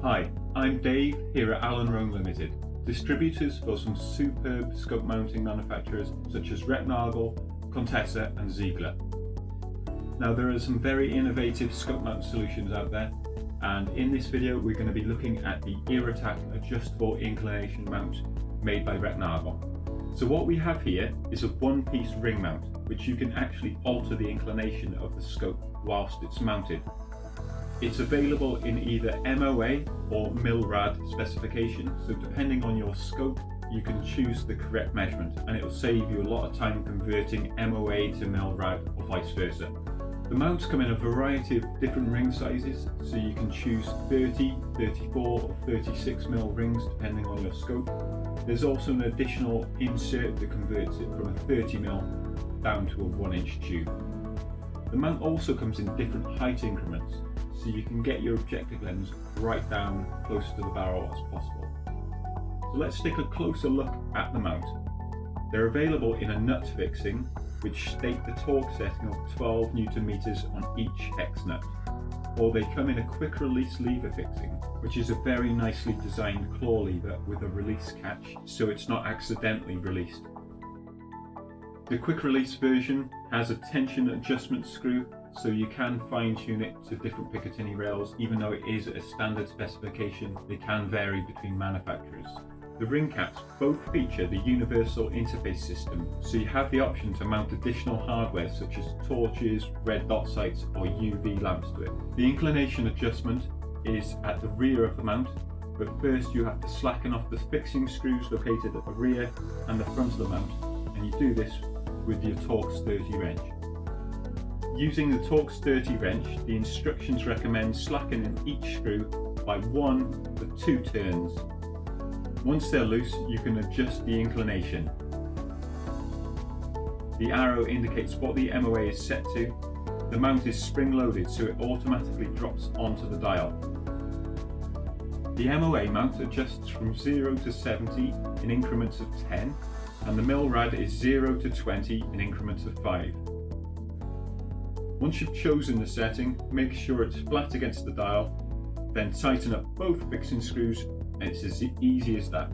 Hi, I'm Dave here at Allen Roan Limited, distributors for some superb scope mounting manufacturers such as Recknagel, Contessa and Ziegler. Now there are some very innovative scope mount solutions out there, and in this video we're going to be looking at the ERA-TAC Adjustable Inclination Mount made by Recknagel. So what we have here is a one-piece ring mount, which you can actually alter the inclination of the scope whilst it's mounted. It's available in either MOA or Mil-Rad specification, so depending on your scope you can choose the correct measurement and it will save you a lot of time converting MOA to Mil-Rad or vice versa. The mounts come in a variety of different ring sizes, so you can choose 30, 34 or 36 mil rings depending on your scope. There's also an additional insert that converts it from a 30 mil down to a 1-inch tube. The mount also comes in different height increments, so you can get your objective lens right down close to the barrel as possible. So let's take a closer look at the mount. They're available in a nut fixing, which state the Torx setting of 12 Newton meters on each X nut, or they come in a quick release lever fixing, which is a very nicely designed claw lever with a release catch so it's not accidentally released. The quick release version has a tension adjustment screw, so you can fine tune it to different Picatinny rails. Even though it is a standard specification, they can vary between manufacturers. The ring caps both feature the universal interface system, so you have the option to mount additional hardware such as torches, red dot sights or UV lamps to it. The inclination adjustment is at the rear of the mount, but first you have to slacken off the fixing screws located at the rear and the front of the mount, and you do this with your Torx 30 wrench. Using the Torx 30 wrench, the instructions recommend slackening each screw by 1 to 2 turns. Once they're loose, you can adjust the inclination. The arrow indicates what the MOA is set to. The mount is spring-loaded, so it automatically drops onto the dial. The MOA mount adjusts from 0 to 70 in increments of 10, and the Mil-Rad is 0 to 20 in increments of 5. Once you've chosen the setting, make sure it's flat against the dial, then tighten up both fixing screws, and it's as easy as that.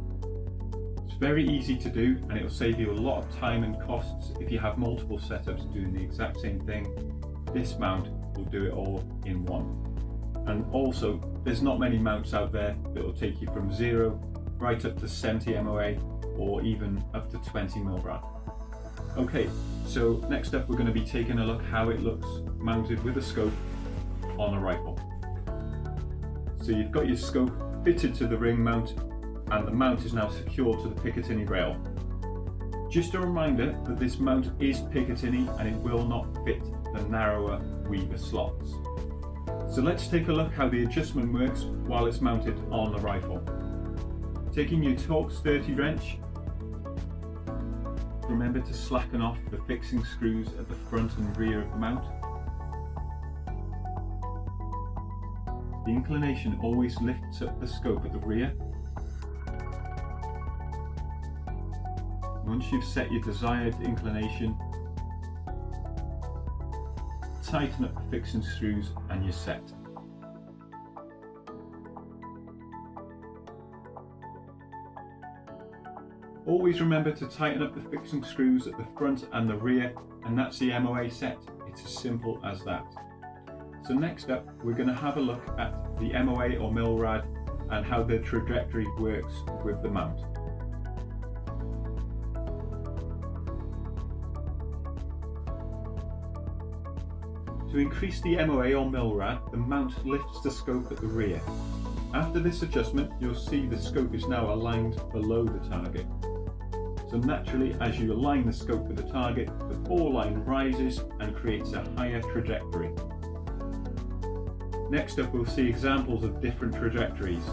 It's very easy to do, and it will save you a lot of time and costs if you have multiple setups doing the exact same thing. This mount will do it all in one. And also, there's not many mounts out there that will take you from 0 right up to 70 MOA or even up to 20 Mil-Rad. Okay, so next up we're going to be taking a look how it looks mounted with a scope on a rifle. So you've got your scope fitted to the ring mount, and the mount is now secured to the Picatinny rail. Just a reminder that this mount is Picatinny and it will not fit the narrower Weaver slots. So let's take a look how the adjustment works while it's mounted on the rifle. Taking your Torx 30 wrench, remember to slacken off the fixing screws at the front and rear of the mount. The inclination always lifts up the scope at the rear. Once you've set your desired inclination, tighten up the fixing screws and you're set. Always remember to tighten up the fixing screws at the front and the rear, and that's the MOA set. It's as simple as that. So next up, we're going to have a look at the MOA or Mil-Rad and how the trajectory works with the mount. To increase the MOA or Mil-Rad, the mount lifts the scope at the rear. After this adjustment, you'll see the scope is now aligned below the target. So naturally, as you align the scope with the target, the bore line rises and creates a higher trajectory. Next up, we'll see examples of different trajectories.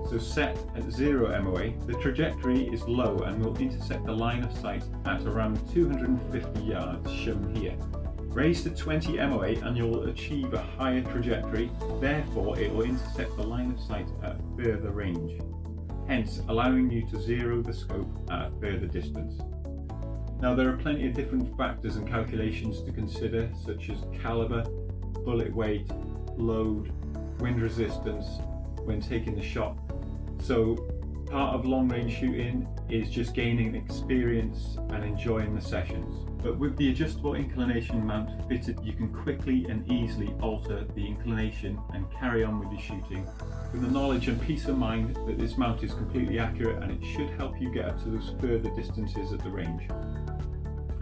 So set at 0 MOA, the trajectory is low and will intersect the line of sight at around 250 yards, shown here. Raise to 20 MOA and you'll achieve a higher trajectory, therefore it will intersect the line of sight at a further range, hence allowing you to zero the scope at a further distance. Now there are plenty of different factors and calculations to consider, such as caliber, bullet weight, load, wind resistance, when taking the shot. So part of long range shooting is just gaining experience and enjoying the sessions. But with the adjustable inclination mount fitted, you can quickly and easily alter the inclination and carry on with your shooting with the knowledge and peace of mind that this mount is completely accurate and it should help you get up to those further distances at the range.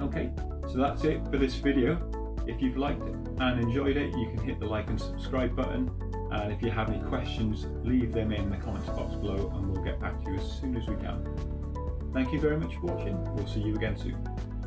Okay, so that's it for this video. If you've liked it and enjoyed it, you can hit the like and subscribe button, and if you have any questions, leave them in the comments box below and we'll get back to you as soon as we can. Thank you very much for watching. We'll see you again soon.